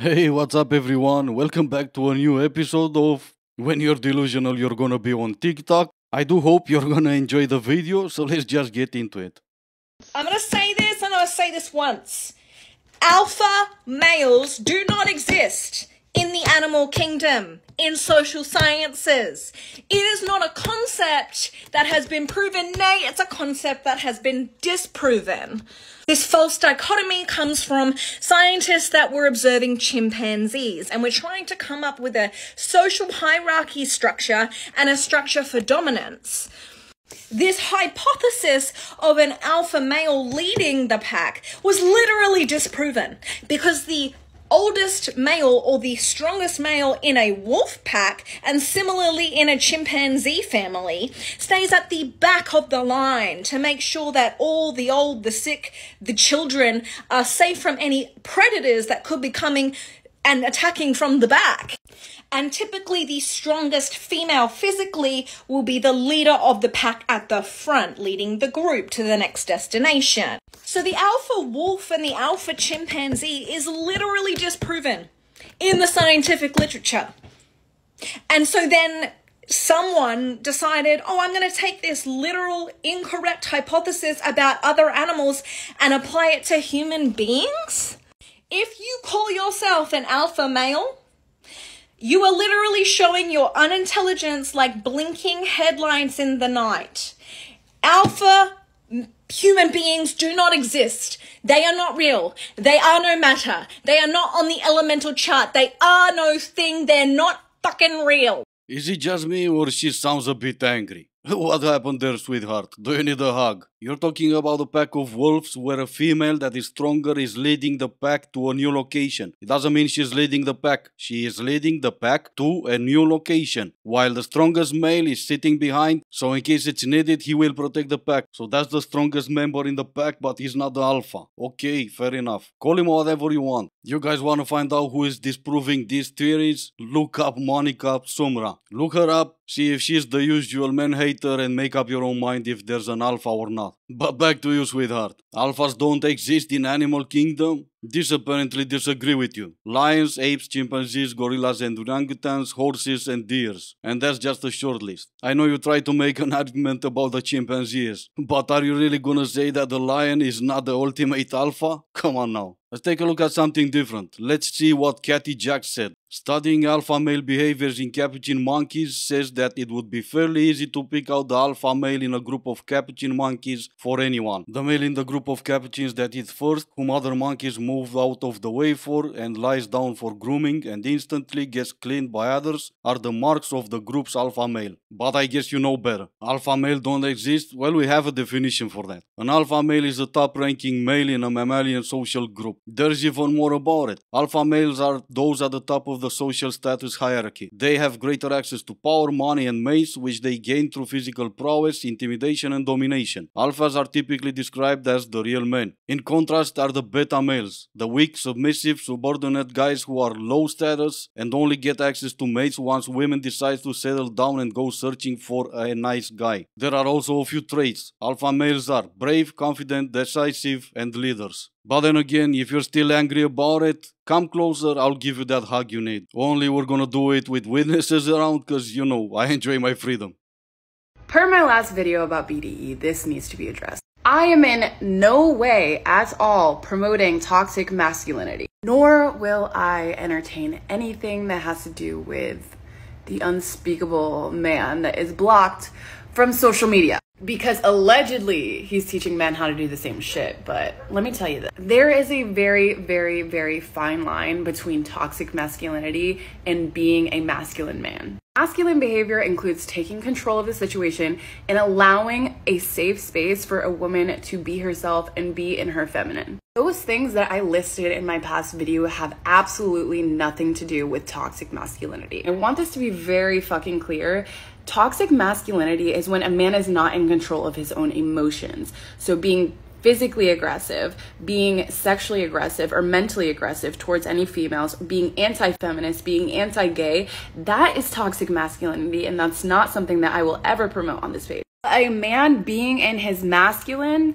Hey, what's up, everyone? Welcome back to a new episode of When You're Delusional, You're Gonna Be on TikTok. I do hope you're gonna enjoy the video, so let's just get into it. I'm going to say this, and I'll say this once. Alpha males do not exist in the animal kingdom, in social sciences. It is not a concept that has been proven, nay, it's a concept that has been disproven. This false dichotomy comes from scientists that were observing chimpanzees, and we're trying to come up with a social hierarchy structure and a structure for dominance. This hypothesis of an alpha male leading the pack was literally disproven because the oldest male or the strongest male in a wolf pack, and similarly in a chimpanzee family, stays at the back of the line to make sure that all the old, the sick, the children are safe from any predators that could be coming and attacking from the back. And typically the strongest female physically will be the leader of the pack at the front, leading the group to the next destination. So the alpha wolf and the alpha chimpanzee is literally disproven in the scientific literature. And so then someone decided, I'm going to take this literal incorrect hypothesis about other animals and apply it to human beings. If you call yourself an alpha male, you are literally showing your unintelligence like blinking headlights in the night. Alpha human beings do not exist. They are not real. They are no matter. They are not on the elemental chart. They are no thing. They're not fucking real. Is it just me or she sounds a bit angry? What happened there, sweetheart? Do you need a hug? You're talking about a pack of wolves where a female that is stronger is leading the pack to a new location. It doesn't mean she's leading the pack. She is leading the pack to a new location, while the strongest male is sitting behind, so in case it's needed, he will protect the pack. So that's the strongest member in the pack, but he's not the alpha. Okay, fair enough. Call him whatever you want. You guys want to find out who is disproving these theories? Look up Monica Sumra. Look her up, see if she's the usual man hater, and make up your own mind if there's an alpha or not. But back to you, sweetheart. Alphas don't exist in animal kingdom? This apparently disagree with you. Lions, apes, chimpanzees, gorillas and orangutans, horses and deers. And that's just a short list. I know you try to make an argument about the chimpanzees, but are you really gonna say that the lion is not the ultimate alpha? Come on now. Let's take a look at something different. Let's see what Cathy Jack said. Studying alpha male behaviors in capuchin monkeys says that it would be fairly easy to pick out the alpha male in a group of capuchin monkeys for anyone. The male in the group of capuchins that eat first, whom other monkeys move out of the way for and lies down for grooming and instantly gets cleaned by others, are the marks of the group's alpha male. But I guess you know better. Alpha male don't exist? Well, we have a definition for that. An alpha male is a top-ranking male in a mammalian social group. There's even more about it. Alpha males are those at the top of the social status hierarchy. They have greater access to power, money and mace, which they gain through physical prowess, intimidation and domination. Alphas are typically described as the real men. In contrast are the beta males, the weak, submissive, subordinate guys who are low status and only get access to mates once women decide to settle down and go searching for a nice guy. There are also a few traits. Alpha males are brave, confident, decisive and leaders. But then again, if you're still angry about it, come closer, I'll give you that hug you need. Only we're gonna do it with witnesses around, cause you know, I enjoy my freedom. Per my last video about BDE, this needs to be addressed. I am in no way at all promoting toxic masculinity, nor will I entertain anything that has to do with the unspeakable man that is blocked from social media. Because allegedly he's teaching men how to do the same shit. But let me tell you this. There is a very, very, very fine line between toxic masculinity and being a masculine man. Masculine behavior includes taking control of the situation and allowing a safe space for a woman to be herself and be in her feminine. Those things that I listed in my past video have absolutely nothing to do with toxic masculinity. I want this to be very fucking clear. Toxic masculinity is when a man is not in control of his own emotions. So being physically aggressive, being sexually aggressive or mentally aggressive towards any females, being anti-feminist, being anti-gay, that is toxic masculinity, and that's not something that I will ever promote on this page. A man being in his masculine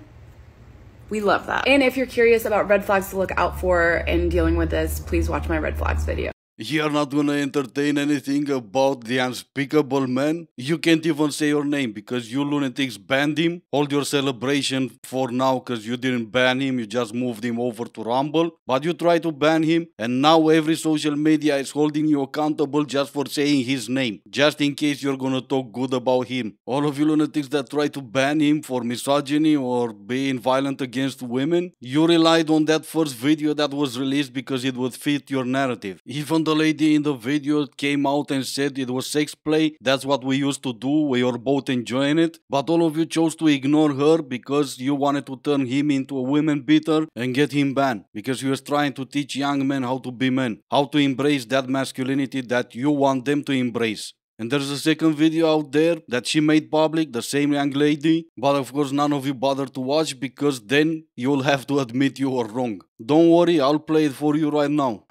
We love that. And if you're curious about red flags to look out for in dealing with this, please watch my red flags video. You're not gonna entertain anything about the Unspeakable Man? You can't even say your name because you lunatics banned him. Hold your celebration for now because you didn't ban him, you just moved him over to Rumble. But you tried to ban him and now every social media is holding you accountable just for saying his name. Just in case you're gonna talk good about him. All of you lunatics that try to ban him for misogyny or being violent against women, you relied on that first video that was released because it would fit your narrative. Even the lady in the video came out and said it was sex play, that's what we used to do, we were both enjoying it, but all of you chose to ignore her because you wanted to turn him into a women beater and get him banned, because he was trying to teach young men how to be men, how to embrace that masculinity that you want them to embrace. And there's a second video out there that she made public, the same young lady, but of course none of you bothered to watch because then you'll have to admit you were wrong. Don't worry, I'll play it for you right now.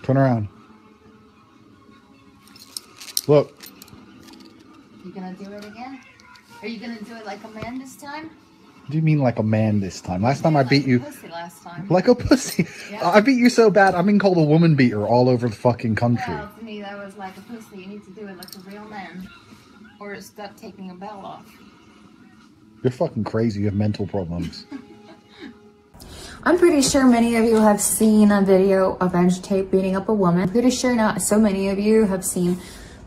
Turn around. Look. You gonna do it again? Are you gonna do it like a man this time? What do you mean like a man this time? Last time I beat you. Like a pussy last time. Like a pussy? Yeah. I beat you so bad, I've been called a woman beater all over the fucking country. Well, to me that was like a pussy. You need to do it like a real man. Or stop taking a belt off. You're fucking crazy, you have mental problems. I'm pretty sure many of you have seen a video of Andrew Tate beating up a woman. I'm pretty sure not so many of you have seen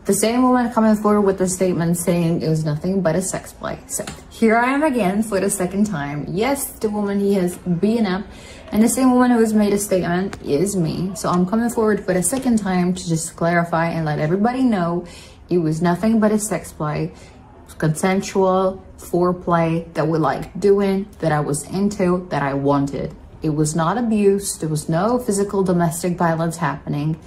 the same woman coming forward with a statement saying it was nothing but a sex play. So here I am again for the second time. Yes, the woman he has beaten up and the same woman who has made a statement is me. So I'm coming forward for the second time to just clarify and let everybody know it was nothing but a sex play. Consensual foreplay that we liked doing, that I was into, that I wanted. It was not abuse. There was no physical domestic violence happening.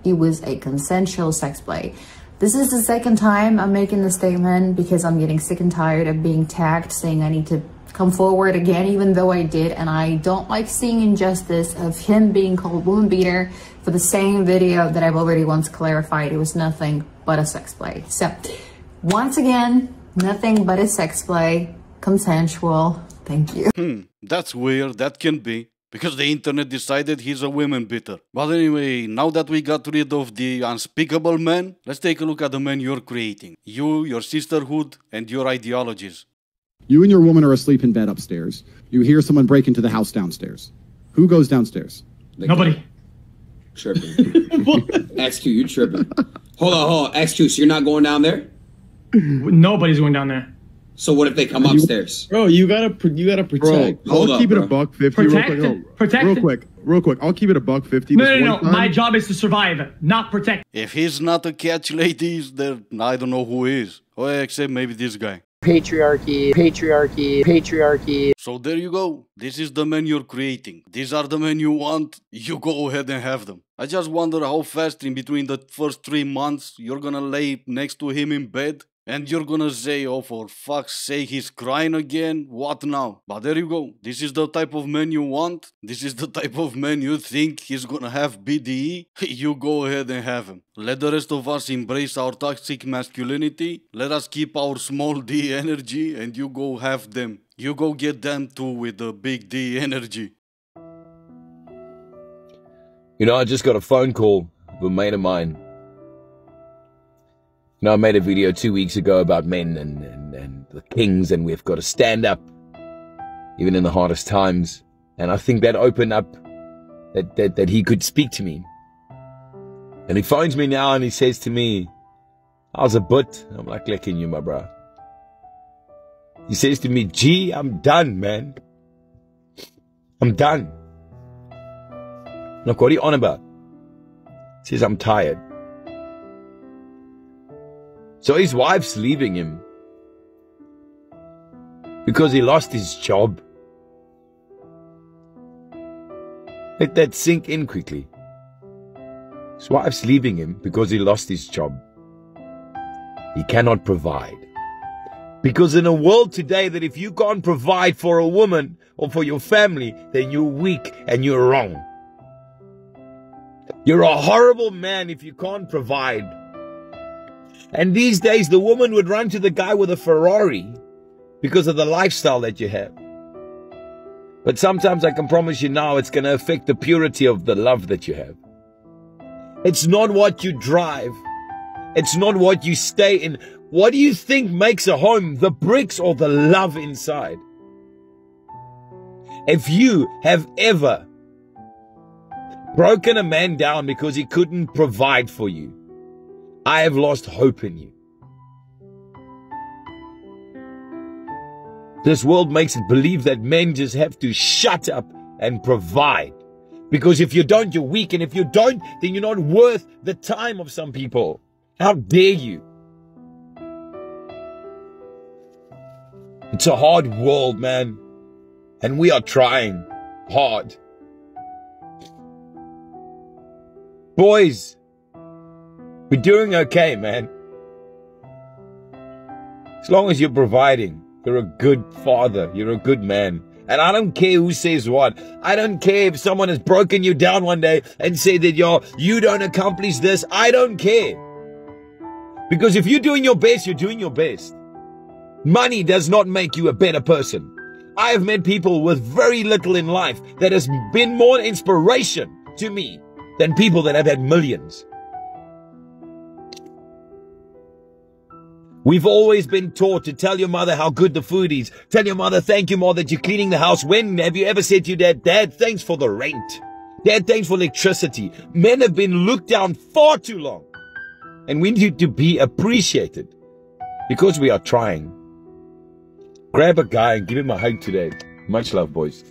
It was a consensual sex play. This is the second time I'm making the statement because I'm getting sick and tired of being tagged saying I need to come forward again, even though I did. And I don't like seeing injustice of him being called woman beater for the same video that I've already once clarified. It was nothing but a sex play. So once again, nothing but a sex play, consensual. Thank you. That's weird, that can be. Because the internet decided he's a women beater. But anyway, now that we got rid of the Unspeakable Man, let's take a look at the man you're creating. You, your sisterhood, and your ideologies. You and your woman are asleep in bed upstairs. You hear someone break into the house downstairs. Who goes downstairs? Nobody. Tripping. XQ, you tripping. Hold on. XQ, so you're not going down there? Nobody's going down there. So what if they come upstairs? Bro, you gotta protect. Bro, I'll keep it a buck 50 real quick. I'll keep it a buck 50. No. My job is to survive, not protect. If he's not a catch ladies, then I don't know who is. Or except maybe this guy. Patriarchy, patriarchy, patriarchy. So there you go. This is the men you're creating. These are the men you want. You go ahead and have them. I just wonder how fast in between the first 3 months you're gonna lay next to him in bed. And you're gonna say, oh, for fuck's sake, he's crying again? What now? But there you go. This is the type of man you want. This is the type of man you think he's gonna have BDE. You go ahead and have him. Let the rest of us embrace our toxic masculinity. Let us keep our small D energy and you go have them. You go get them too with the big D energy. You know, I just got a phone call of a mate of mine. You know, I made a video 2 weeks ago about men and the kings, and we've got to stand up, even in the hardest times. And I think that opened up that he could speak to me. And he phones me now and he says to me, how's a butt? I'm like, licking you, my bro. He says to me, gee, I'm done, man. I'm done. I'm like, what are you on about? He says, I'm tired. So his wife's leaving him because he lost his job. Let that sink in quickly. His wife's leaving him because he lost his job. He cannot provide. Because in a world today that if you can't provide for a woman or for your family, then you're weak and you're wrong. You're a horrible man if you can't provide. And these days, the woman would run to the guy with a Ferrari because of the lifestyle that you have. But sometimes I can promise you now it's going to affect the purity of the love that you have. It's not what you drive. It's not what you stay in. What do you think makes a home? The bricks or the love inside? If you have ever broken a man down because he couldn't provide for you, I have lost hope in you. This world makes it believe that men just have to shut up and provide. Because if you don't, you're weak. And if you don't, then you're not worth the time of some people. How dare you? It's a hard world, man. And we are trying hard. Boys, we're doing okay, man. As long as you're providing, you're a good father, you're a good man. And I don't care who says what. I don't care if someone has broken you down one day and said that you don't accomplish this. I don't care. Because if you're doing your best, you're doing your best. Money does not make you a better person. I have met people with very little in life that has been more inspiration to me than people that have had millions. We've always been taught to tell your mother how good the food is. Tell your mother, thank you, Mom, that you're cleaning the house. When have you ever said to your dad, Dad, thanks for the rent. Dad, thanks for electricity. Men have been looked down far too long. And we need to be appreciated because we are trying. Grab a guy and give him a hug today. Much love, boys.